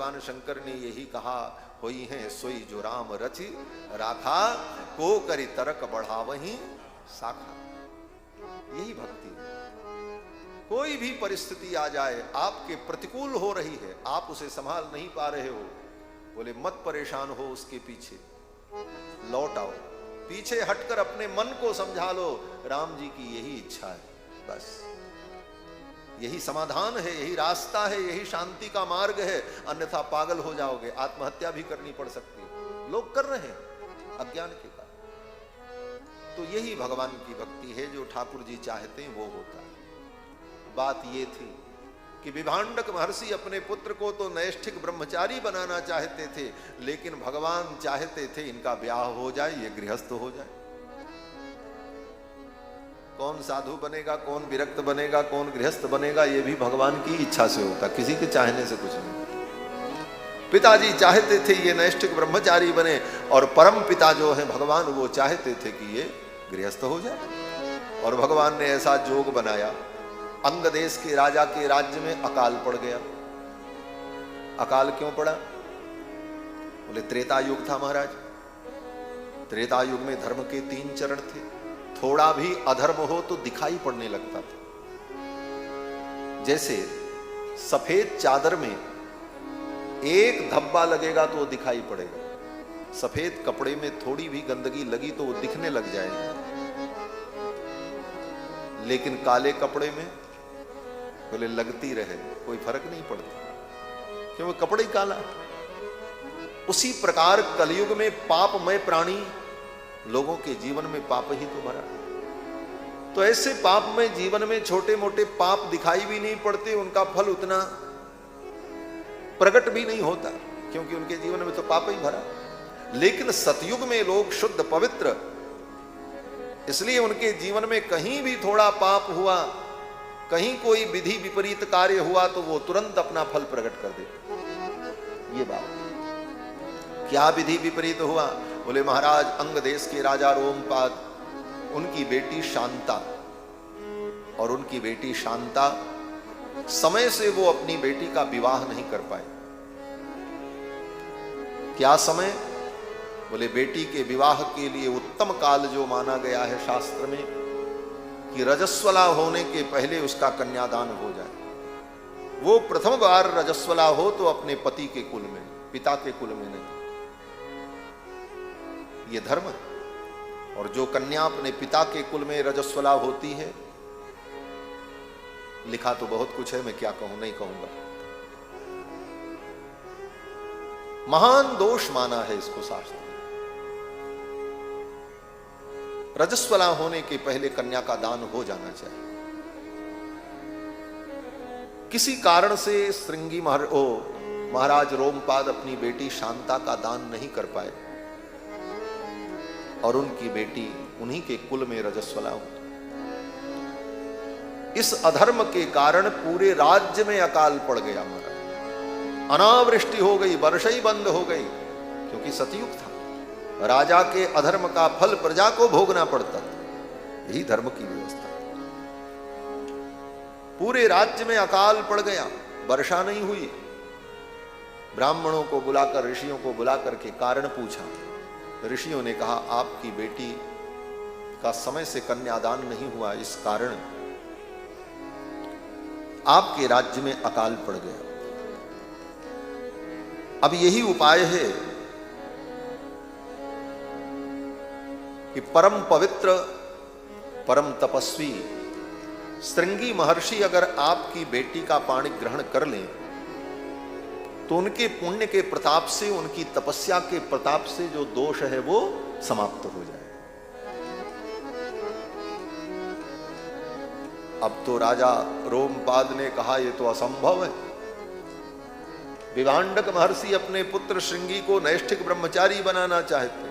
भगवान शंकर ने यही कहा, होई है सोई जो राम रचि राखा, को करी तरक बढ़ावहीं शाखा। यही भक्ति है। कोई भी परिस्थिति आ जाए, आपके प्रतिकूल हो रही है, आप उसे संभाल नहीं पा रहे हो, बोले मत परेशान हो, उसके पीछे लौट आओ, पीछे हटकर अपने मन को समझा लो, राम जी की यही इच्छा है, बस यही समाधान है, यही रास्ता है, यही शांति का मार्ग है, अन्यथा पागल हो जाओगे, आत्महत्या भी करनी पड़ सकती है। लोग कर रहे हैं अज्ञान के कारण। तो यही भगवान की भक्ति है, जो ठाकुर जी चाहते हैं वो होता है। बात ये थी कि विभांडक महर्षि अपने पुत्र को तो नैष्ठिक ब्रह्मचारी बनाना चाहते थे, लेकिन भगवान चाहते थे इनका ब्याह हो जाए, ये गृहस्थ हो जाए। कौन साधु बनेगा, कौन विरक्त बनेगा, कौन गृहस्थ बनेगा, ये भी भगवान की इच्छा से होता, किसी के चाहने से कुछ नहीं। पिताजी चाहते थे ये नैष्ठिक ब्रह्मचारी बने, और परम पिता जो है भगवान, वो चाहते थे कि ये गृहस्थ हो जाए। और भगवान ने ऐसा जोग बनाया, अंग देश के राजा के राज्य में अकाल पड़ गया। अकाल क्यों पड़ा? बोले त्रेता युग था महाराज। त्रेता युग में धर्म के 3 चरण थे। थोड़ा भी अधर्म हो तो दिखाई पड़ने लगता था। जैसे सफेद चादर में एक धब्बा लगेगा तो वो दिखाई पड़ेगा, सफेद कपड़े में थोड़ी भी गंदगी लगी तो वो दिखने लग जाएगी। लेकिन काले कपड़े में बोले लगती रहे, कोई फर्क नहीं पड़ता, क्योंकि कपड़े काला। उसी प्रकार कलयुग में पापमय प्राणी, लोगों के जीवन में पाप ही तो भरा। तो ऐसे पापमय जीवन में छोटे मोटे पाप दिखाई भी नहीं पड़ते, उनका फल उतना प्रकट भी नहीं होता, क्योंकि उनके जीवन में तो पाप ही भरा। लेकिन सतयुग में लोग शुद्ध पवित्र, इसलिए उनके जीवन में कहीं भी थोड़ा पाप हुआ, कहीं कोई विधि विपरीत कार्य हुआ, तो वो तुरंत अपना फल प्रकट कर देते। ये बात क्या विधि विपरीत हुआ? बोले महाराज अंग देश के राजा रोमपाद, उनकी बेटी शांता, और उनकी बेटी शांता समय से वो अपनी बेटी का विवाह नहीं कर पाए। क्या समय? बोले बेटी के विवाह के लिए उत्तम काल जो माना गया है शास्त्र में, कि रजस्वला होने के पहले उसका कन्यादान हो जाए। वो प्रथम बार रजस्वला हो तो अपने पति के कुल में, पिता के कुल में नहीं। ये धर्म है। और जो कन्या अपने पिता के कुल में रजस्वला होती है, लिखा तो बहुत कुछ है, मैं क्या कहूं, नहीं कहूंगा। महान दोष माना है इसको शास्त्र। रजस्वला होने के पहले कन्या का दान हो जाना चाहिए। किसी कारण से श्रृंगी महाराज रोमपाद अपनी बेटी शांता का दान नहीं कर पाए, और उनकी बेटी उन्हीं के कुल में रजस्वला हुई। इस अधर्म के कारण पूरे राज्य में अकाल पड़ गया महाराज। अनावृष्टि हो गई, वर्षा ही बंद हो गई, क्योंकि सतयुग था। राजा के अधर्म का फल प्रजा को भोगना पड़ता था। यही धर्म की व्यवस्था। पूरे राज्य में अकाल पड़ गया, वर्षा नहीं हुई। ब्राह्मणों को बुलाकर, ऋषियों को बुलाकर के कारण पूछा। ऋषियों ने कहा आपकी बेटी का समय से कन्यादान नहीं हुआ, इस कारण आपके राज्य में अकाल पड़ गया। अब यही उपाय है कि परम पवित्र, परम तपस्वी श्रृंगी महर्षि अगर आपकी बेटी का पाणी ग्रहण कर लें, तो उनके पुण्य के प्रताप से, उनकी तपस्या के प्रताप से जो दोष है वो समाप्त हो जाए। अब तो राजा रोमपाद ने कहा ये तो असंभव है। विभांडक महर्षि अपने पुत्र श्रृंगी को नैष्ठिक ब्रह्मचारी बनाना चाहते,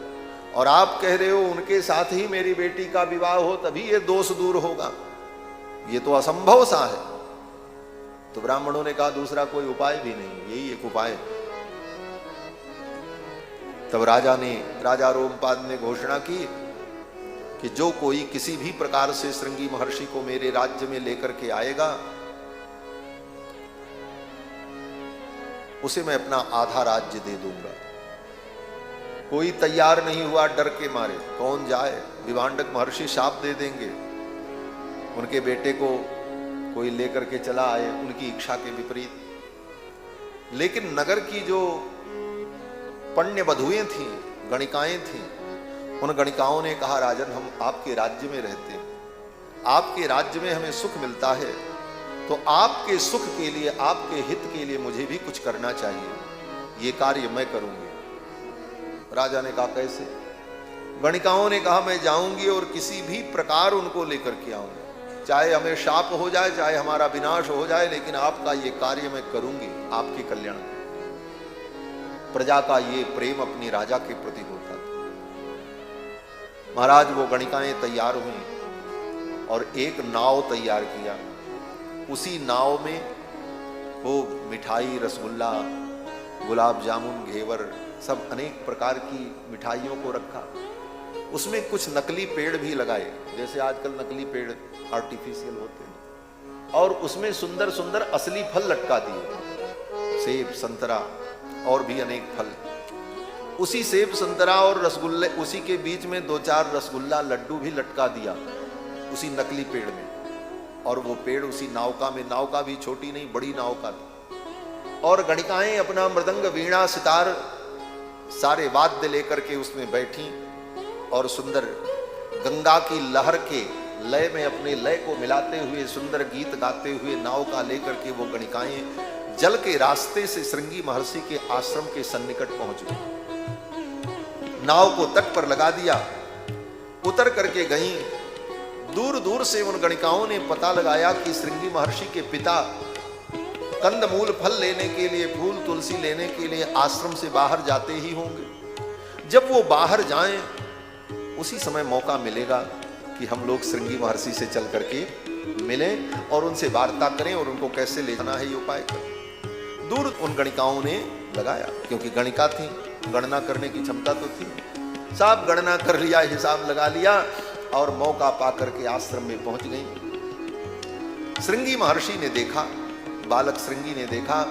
और आप कह रहे हो उनके साथ ही मेरी बेटी का विवाह हो तभी ये दोष दूर होगा, ये तो असंभव सा है। तो ब्राह्मणों ने कहा दूसरा कोई उपाय भी नहीं, यही एक उपाय। तब राजा रोमपाद ने घोषणा की कि जो कोई किसी भी प्रकार से श्रृंगी महर्षि को मेरे राज्य में लेकर के आएगा, उसे मैं अपना आधा राज्य दे दूंगा। कोई तैयार नहीं हुआ, डर के मारे, कौन जाए, विभांडक महर्षि शाप दे देंगे। उनके बेटे को कोई लेकर के चला आए, उनकी इच्छा के विपरीत। लेकिन नगर की जो पुण्य वधुएं थीं, गणिकाएं थीं, उन गणिकाओं ने कहा, राजन हम आपके राज्य में रहते हैं, आपके राज्य में हमें सुख मिलता है, तो आपके सुख के लिए, आपके हित के लिए मुझे भी कुछ करना चाहिए, ये कार्य मैं करूंगी। राजा ने कहा कैसे? गणिकाओं ने कहा मैं जाऊंगी और किसी भी प्रकार उनको लेकर के आऊंगा, चाहे हमें शाप हो जाए, चाहे हमारा विनाश हो जाए, लेकिन आपका ये कार्य मैं करूंगी आपके कल्याण। प्रजा का ये प्रेम अपनी राजा के प्रति होता था। महाराज वो गणिकाएं तैयार हुई और एक नाव तैयार किया। उसी नाव में वो मिठाई, रसगुल्ला, गुलाब जामुन, घेवर, सब अनेक प्रकार की मिठाइयों को रखा। उसमें कुछ नकली पेड़ भी लगाए, जैसे आजकल नकली पेड़ आर्टिफिशियल होते हैं, और उसमें सुंदर सुंदर असली फल लटका दिए, सेब, संतरा और भी अनेक फल। उसी सेब, संतरा और रसगुल्ले, उसी के बीच में 2-4 रसगुल्ला, लड्डू भी लटका दिया उसी नकली पेड़ में। और वो पेड़ उसी नौका में, नौका भी छोटी नहीं बड़ी नौका थी। और गणिकाएं अपना मृदंग, वीणा, सितार, सारे वाद्य लेकर के उसमें बैठी और सुंदर गंगा की लहर के लय में अपने लय को मिलाते हुए, सुंदर गीत गाते हुए नौका लेकर के वो गणिकाएं जल के रास्ते से श्रृंगी महर्षि के आश्रम के सन्निकट पहुंच गई। नाव को तट पर लगा दिया, उतर करके गई। दूर दूर से उन गणिकाओं ने पता लगाया कि श्रृंगी महर्षि के पिता कंदमूल फल लेने के लिए, फूल तुलसी लेने के लिए आश्रम से बाहर जाते ही होंगे। जब वो बाहर जाएं, उसी समय मौका मिलेगा कि हम लोग श्रृंगी महर्षि से चल करके मिलें और उनसे वार्ता करें और उनको कैसे ले जाना है ये उपाय करें। दूर उन गणिकाओं ने लगाया, क्योंकि गणिका थी, गणना करने की क्षमता तो थी। सब गणना कर लिया, हिसाब लगा लिया और मौका पा करके आश्रम में पहुंच गई। श्रृंगी महर्षि ने देखा, बालक श्रृंगी ने देखा,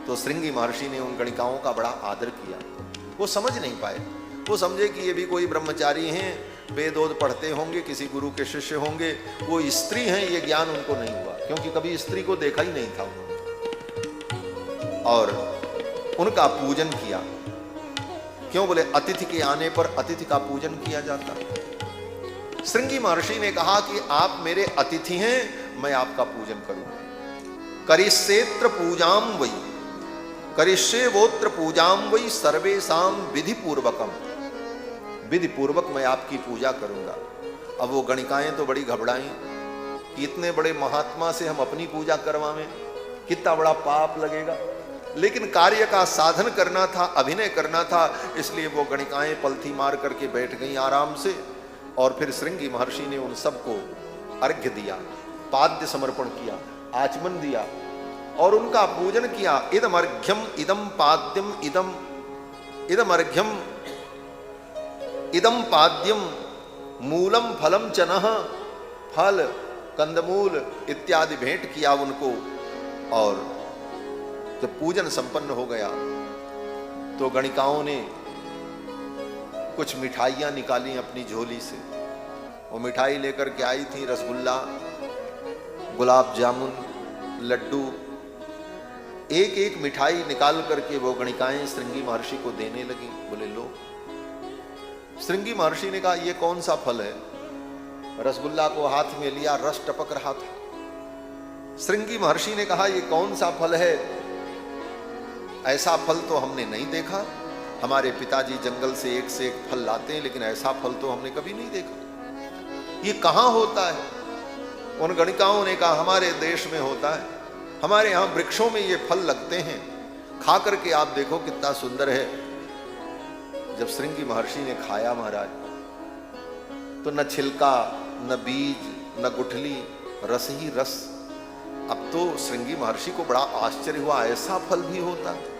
तो श्रृंगी महर्षि ने उन गणिकाओं का बड़ा आदर किया। वो समझ नहीं पाए, वो समझे कि ये भी कोई ब्रह्मचारी हैं, वेद ओद पढ़ते होंगे, किसी गुरु के शिष्य होंगे, वो स्त्री हैं, ये ज्ञान उनको नहीं हुआ, क्योंकि कभी स्त्री को देखा ही नहीं था उन्होंने। और उनका पूजन किया। क्यों? बोले अतिथि के आने पर अतिथि का पूजन किया जाता। श्रृंगी महर्षि ने कहा कि आप मेरे अतिथि हैं, मैं आपका पूजन करूंगा। करिष्येत्र पूजाम वै, करिष्ये वोत्र पूजाम वै सर्वेशाम विधि पूर्वकम, विधि पूर्वक मैं आपकी पूजा करूंगा। अब वो गणिकाएं तो बड़ी घबराई कि इतने बड़े महात्मा से हम अपनी पूजा करवाएं, कितना बड़ा पाप लगेगा। लेकिन कार्य का साधन करना था, अभिनय करना था, इसलिए वो गणिकाएं पलथी मार करके बैठ गई आराम से। और फिर श्रृंगी महर्षि ने उन सबको अर्घ्य दिया, पाद्य समर्पण किया, आचमन दिया और उनका पूजन किया। इदम अर्घ्यम इदम पाद्यम इदम अर्घ्यम इदम पाद्यम मूलम फलम चनः, फल, कंदमूल इत्यादि भेंट किया उनको। और जब पूजन संपन्न हो गया तो गणिकाओं ने कुछ मिठाइयां निकाली अपनी झोली से। वो मिठाई लेकर के आई थी, रसगुल्ला, गुलाब जामुन, लड्डू। एक एक मिठाई निकाल करके वो गणिकाएं श्रृंगी महर्षि को देने लगी। बोले लो। श्रृंगी महर्षि ने कहा ये कौन सा फल है? रसगुल्ला को हाथ में लिया, रस टपक रहा था। श्रृंगी महर्षि ने कहा ये कौन सा फल है? ऐसा फल तो हमने नहीं देखा। हमारे पिताजी जंगल से एक फल लाते हैं, लेकिन ऐसा फल तो हमने कभी नहीं देखा। ये कहाँ होता है? उन गणिकाओं ने कहा हमारे देश में होता है, हमारे यहाँ वृक्षों में ये फल लगते हैं, खा करके आप देखो कितना सुंदर है। जब श्रृंगी महर्षि ने खाया महाराज, तो न छिलका, न बीज, न गुठली, रस ही रस। अब तो श्रृंगी महर्षि को बड़ा आश्चर्य हुआ, ऐसा फल भी होता है।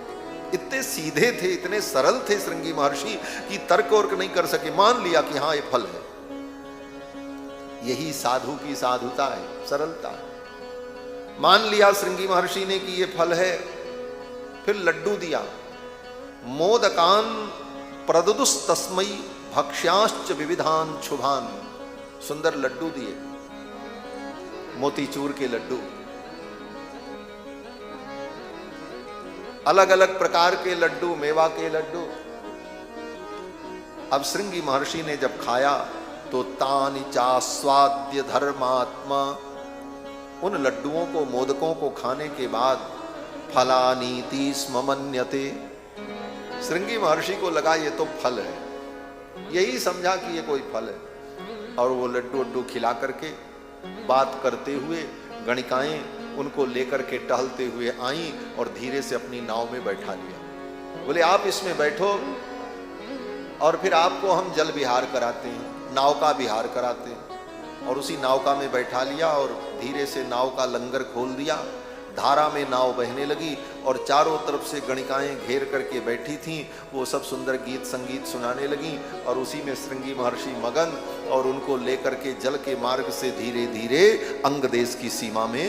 इतने सीधे थे, इतने सरल थे श्रृंगी महर्षि कि तर्क वर्क नहीं कर सके, मान लिया कि हाँ ये फल है। यही साधु की साधुता है, सरलता है। मान लिया श्रृंगी महर्षि ने कि ये फल है, फिर लड्डू दिया। मोदकान प्रददुस्तस्मयी भक्ष्यांश्च विविधान शुभान। सुंदर लड्डू दिए, मोतीचूर के लड्डू, अलग अलग प्रकार के लड्डू, मेवा के लड्डू। अब श्रृंगी महर्षि ने जब खाया तो तानि चास्वाद्य धर्मात्मा, उन लड्डुओं को, मोदकों को खाने के बाद फलानीति स्म मन्यते, श्रृंगी महर्षि को लगा ये तो फल है, यही समझा कि ये कोई फल है। और वो लड्डू खिला करके बात करते हुए गणिकाएं उनको लेकर के टहलते हुए आईं और धीरे से अपनी नाव में बैठा लिया। बोले आप इसमें बैठो और फिर आपको हम जल विहार कराते हैं, नावका विहार कराते हैं। और उसी नावका में बैठा लिया और धीरे से नाव का लंगर खोल दिया। धारा में नाव बहने लगी और चारों तरफ से गणिकाएं घेर करके बैठी थीं, वो सब सुंदर गीत संगीत सुनाने लगी। और उसी में श्रृंगी महर्षि मगन, और उनको लेकर के जल के मार्ग से धीरे धीरे अंग देश की सीमा में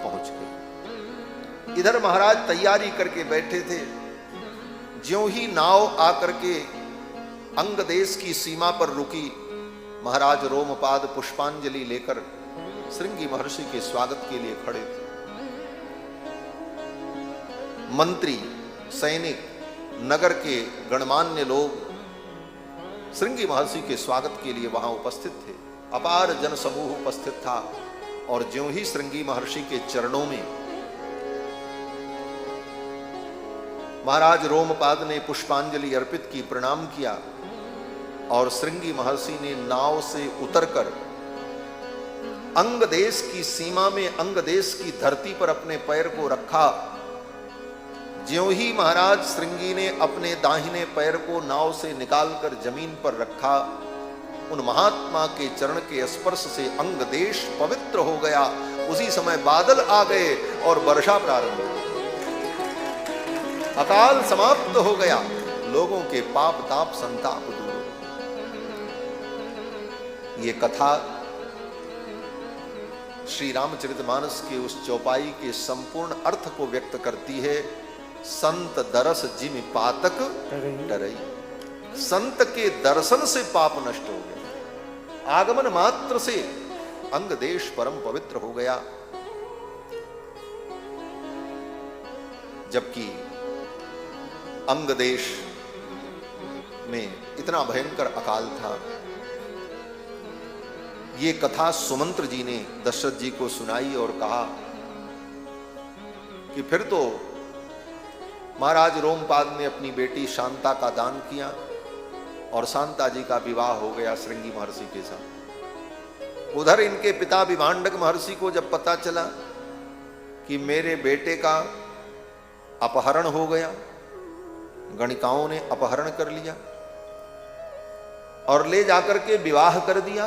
पहुंच गए। इधर महाराज तैयारी करके बैठे थे। ज्यों ही नाव आकर के अंग देश की सीमा पर रुकी, महाराज रोमपाद पुष्पांजलि लेकर श्रृंगी महर्षि के स्वागत के लिए खड़े थे। मंत्री, सैनिक, नगर के गणमान्य लोग श्रृंगी महर्षि के स्वागत के लिए वहां उपस्थित थे। अपार जन समूह उपस्थित था। और ज्यों ही श्रृंगी महर्षि के चरणों में महाराज रोमपाद ने पुष्पांजलि अर्पित की, प्रणाम किया, और श्रृंगी महर्षि ने नाव से उतरकर अंग देश की सीमा में, अंग देश की धरती पर अपने पैर को रखा। ज्यों ही महाराज श्रृंगी ने अपने दाहिने पैर को नाव से निकालकर जमीन पर रखा, उन महात्मा के चरण के स्पर्श से अंग देश पवित्र हो गया। उसी समय बादल आ गए और वर्षा प्रारंभ हो गई। अकाल समाप्त हो गया, लोगों के पाप ताप संताप दूर। ये कथा श्री रामचरितमानस के उस चौपाई के संपूर्ण अर्थ को व्यक्त करती है। संत दरस जिमि पातक डरई, संत के दर्शन से पाप नष्ट हो गया, आगमन मात्र से अंग देश परम पवित्र हो गया। जबकि अंग देश में इतना भयंकर अकाल था। ये कथा सुमंत्र जी ने दशरथ जी को सुनाई और कहा कि फिर तो महाराज रोमपाद ने अपनी बेटी शांता का दान किया और शांता जी का विवाह हो गया श्रृंगी महर्षि के साथ। उधर इनके पिता विभांडक महर्षि को जब पता चला कि मेरे बेटे का अपहरण हो गया, गणिकाओं ने अपहरण कर लिया और ले जाकर के विवाह कर दिया,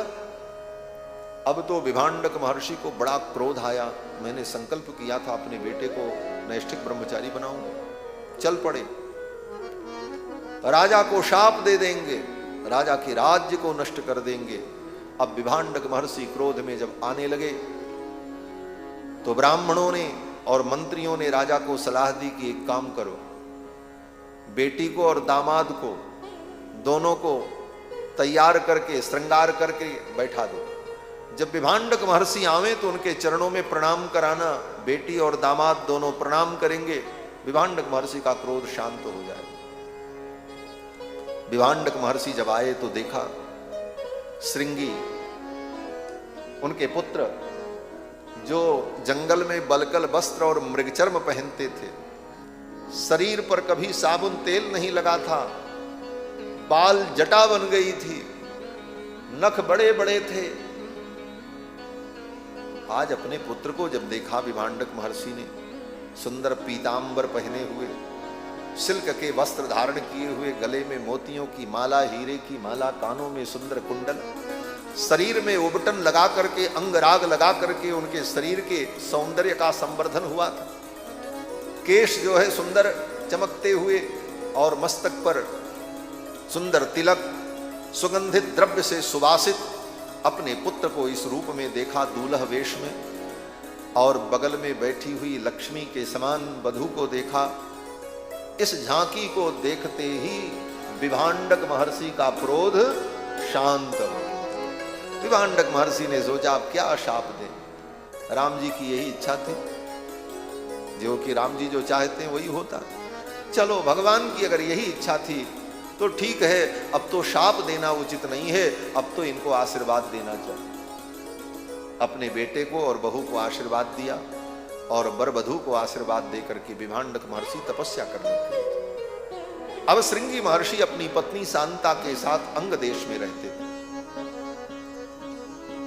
अब तो विभांडक महर्षि को बड़ा क्रोध आया। मैंने संकल्प किया था अपने बेटे को नैष्ठिक ब्रह्मचारी बनाऊंगा। चल पड़े, राजा को शाप दे देंगे, राजा के राज्य को नष्ट कर देंगे। अब विभांडक महर्षि क्रोध में जब आने लगे तो ब्राह्मणों ने और मंत्रियों ने राजा को सलाह दी कि एक काम करो, बेटी को और दामाद को दोनों को तैयार करके श्रृंगार करके बैठा दो। जब विभांडक महर्षि आवे तो उनके चरणों में प्रणाम कराना, बेटी और दामाद दोनों प्रणाम करेंगे, विभांडक महर्षि का क्रोध शांत हो जाएगा। विभांडक महर्षि जब आए तो देखा श्रृंगी, उनके पुत्र जो जंगल में बलकल वस्त्र और मृगचर्म पहनते थे, शरीर पर कभी साबुन तेल नहीं लगा था, बाल जटा बन गई थी, नख बड़े बड़े थे। आज अपने पुत्र को जब देखा विभांडक महर्षि ने, सुंदर पीतांबर पहने हुए, सिल्क के वस्त्र धारण किए हुए, गले में मोतियों की माला, हीरे की माला, कानों में सुंदर कुंडल, शरीर में उबटन लगा करके, अंगराग लगा करके उनके शरीर के सौंदर्य का संवर्धन हुआ था। केश जो है सुंदर चमकते हुए और मस्तक पर सुंदर तिलक, सुगंधित द्रव्य से सुवासित अपने पुत्र को इस रूप में देखा, दूल्हा वेश में, और बगल में बैठी हुई लक्ष्मी के समान वधू को देखा। इस झांकी को देखते ही विभांडक महर्षि का क्रोध शांत हो। विभांडक महर्षि ने सोचा अब क्या शाप दें। राम जी की यही इच्छा थी, जो कि राम जी जो चाहते हैं वही होता। चलो भगवान की अगर यही इच्छा थी तो ठीक है, अब तो शाप देना उचित नहीं है, अब तो इनको आशीर्वाद देना चाहिए। अपने बेटे को और बहू को आशीर्वाद दिया और वर वधू को आशीर्वाद देकर के विभांडक महर्षि तपस्या करने लगे। अब श्रृंगी महर्षि अपनी पत्नी शांता के साथ अंग देश में रहते थे।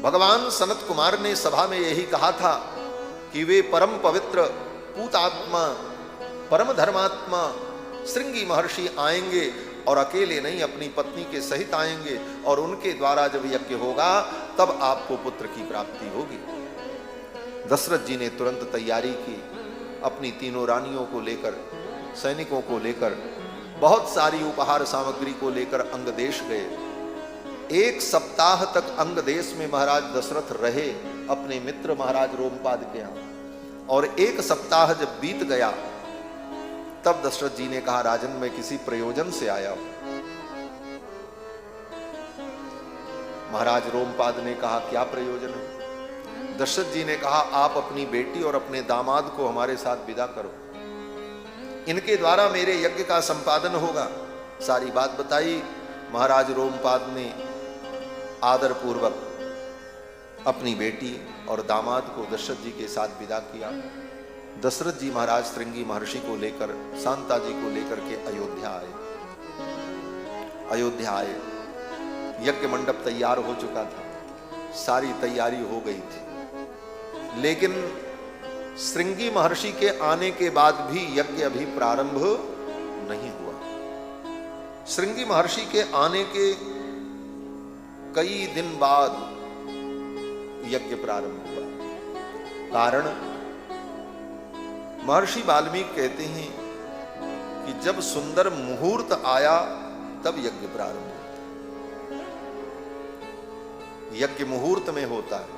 भगवान सनत कुमार ने सभा में यही कहा था कि वे परम पवित्र पूतात्मा परम धर्मात्मा श्रृंगी महर्षि आएंगे और अकेले नहीं अपनी पत्नी के सहित आएंगे और उनके द्वारा जब यज्ञ होगा तब आपको पुत्र की प्राप्ति होगी। दशरथ जी ने तुरंत तैयारी की, अपनी तीनों रानियों को लेकर, सैनिकों को लेकर, बहुत सारी उपहार सामग्री को लेकर अंग देश गए। 1 सप्ताह तक अंग देश में महाराज दशरथ रहे अपने मित्र महाराज रोमपाद के यहाँ, और 1 सप्ताह जब बीत गया तब दशरथ जी ने कहा राजन मैं किसी प्रयोजन से आया हूं। महाराज रोमपाद ने कहा क्या प्रयोजन है। दशरथ जी ने कहा आप अपनी बेटी और अपने दामाद को हमारे साथ विदा करो, इनके द्वारा मेरे यज्ञ का संपादन होगा। सारी बात बताई। महाराज रोमपाद ने आदर पूर्वक अपनी बेटी और दामाद को दशरथ जी के साथ विदा किया। दशरथ जी महाराज श्रृंगी महर्षि को लेकर, शांता जी को लेकर के अयोध्या आए। यज्ञ मंडप तैयार हो चुका था, सारी तैयारी हो गई थी, लेकिन श्रृंगी महर्षि के आने के बाद भी यज्ञ अभी प्रारंभ नहीं हुआ। श्रृंगी महर्षि के आने के कई दिन बाद यज्ञ प्रारंभ हुआ। कारण महर्षि वाल्मीकि कहते हैं कि जब सुंदर मुहूर्त आया तब यज्ञ प्रारंभ होता है। यज्ञ मुहूर्त में होता है।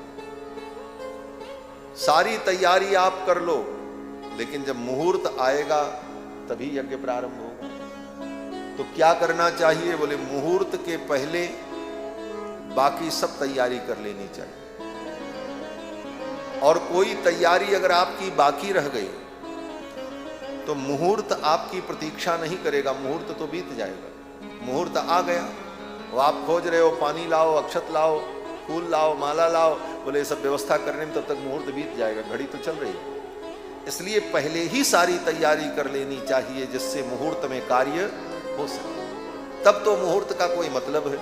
सारी तैयारी आप कर लो, लेकिन जब मुहूर्त आएगा तभी यज्ञ प्रारंभ होगा। तो क्या करना चाहिए? बोले मुहूर्त के पहले बाकी सब तैयारी कर लेनी चाहिए, और कोई तैयारी अगर आपकी बाकी रह गई तो मुहूर्त आपकी प्रतीक्षा नहीं करेगा, मुहूर्त तो बीत जाएगा। मुहूर्त आ गया, वो आप खोज रहे हो, पानी लाओ, अक्षत लाओ, फूल लाओ, माला लाओ, बोले सब व्यवस्था करने में तब तक मुहूर्त बीत जाएगा, घड़ी तो चल रही है। इसलिए पहले ही सारी तैयारी कर लेनी चाहिए जिससे मुहूर्त में कार्य हो सके। तब तो मुहूर्त का कोई मतलब है।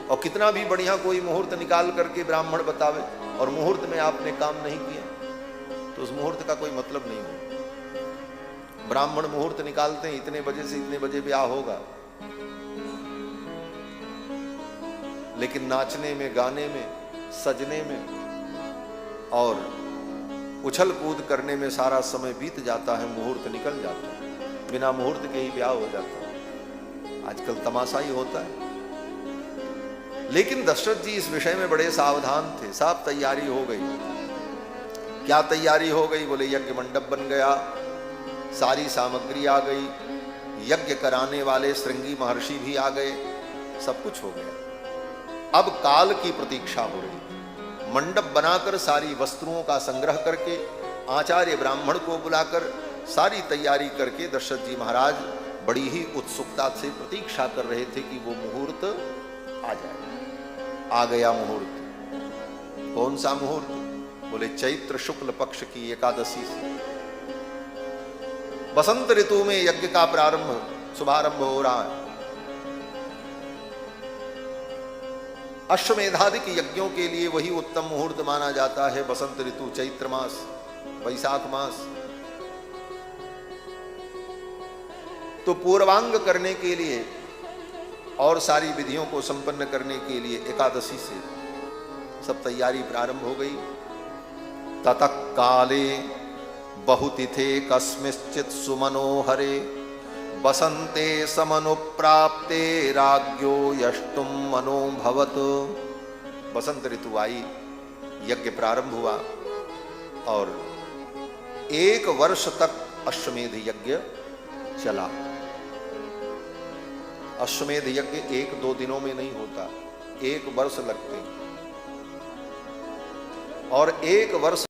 और कितना भी बढ़िया कोई मुहूर्त निकाल करके ब्राह्मण बतावे और मुहूर्त में आपने काम नहीं किया तो उस मुहूर्त का कोई मतलब नहीं हो। ब्राह्मण मुहूर्त निकालते हैं इतने बजे से इतने बजे ब्याह होगा, लेकिन नाचने में, गाने में, सजने में और उछल कूद करने में सारा समय बीत जाता है, मुहूर्त निकल जाता है, बिना मुहूर्त के ही ब्याह हो जाता है। आजकल तमाशा ही होता है। लेकिन दशरथ जी इस विषय में बड़े सावधान थे। सब तैयारी हो गई। क्या तैयारी हो गई? बोले यज्ञ मंडप बन गया, सारी सामग्री आ गई, यज्ञ कराने वाले श्रृंगी महर्षि भी आ गए, सब कुछ हो गया। अब काल की प्रतीक्षा हो रही। मंडप बनाकर सारी वस्त्रों का संग्रह करके आचार्य ब्राह्मण को बुलाकर सारी तैयारी करके दशरथ जी महाराज बड़ी ही उत्सुकता से प्रतीक्षा कर रहे थे कि वो मुहूर्त आ जाए। आ गया मुहूर्त। कौन सा मुहूर्त? बोले चैत्र शुक्ल पक्ष की एकादशी से बसंत ऋतु में यज्ञ का शुभारंभ हो रहा है। अश्वमेधादिक यज्ञों के लिए वही उत्तम मुहूर्त माना जाता है बसंत ऋतु, चैत्र मास, वैशाख मास। तो पूर्वांग करने के लिए और सारी विधियों को संपन्न करने के लिए एकादशी से सब तैयारी प्रारंभ हो गई। ततः काले बहुतिथे कस्मिश्चित् सुमनोहरे बसंते समनुप्राप्ते राज्ञो यष्टुम मनोभवत। बसंत ऋतु आई, यज्ञ प्रारंभ हुआ और 1 वर्ष तक अश्वमेध यज्ञ चला। अश्वमेध यज्ञ 1-2 दिनों में नहीं होता, 1 वर्ष लगते हैं, और 1 वर्ष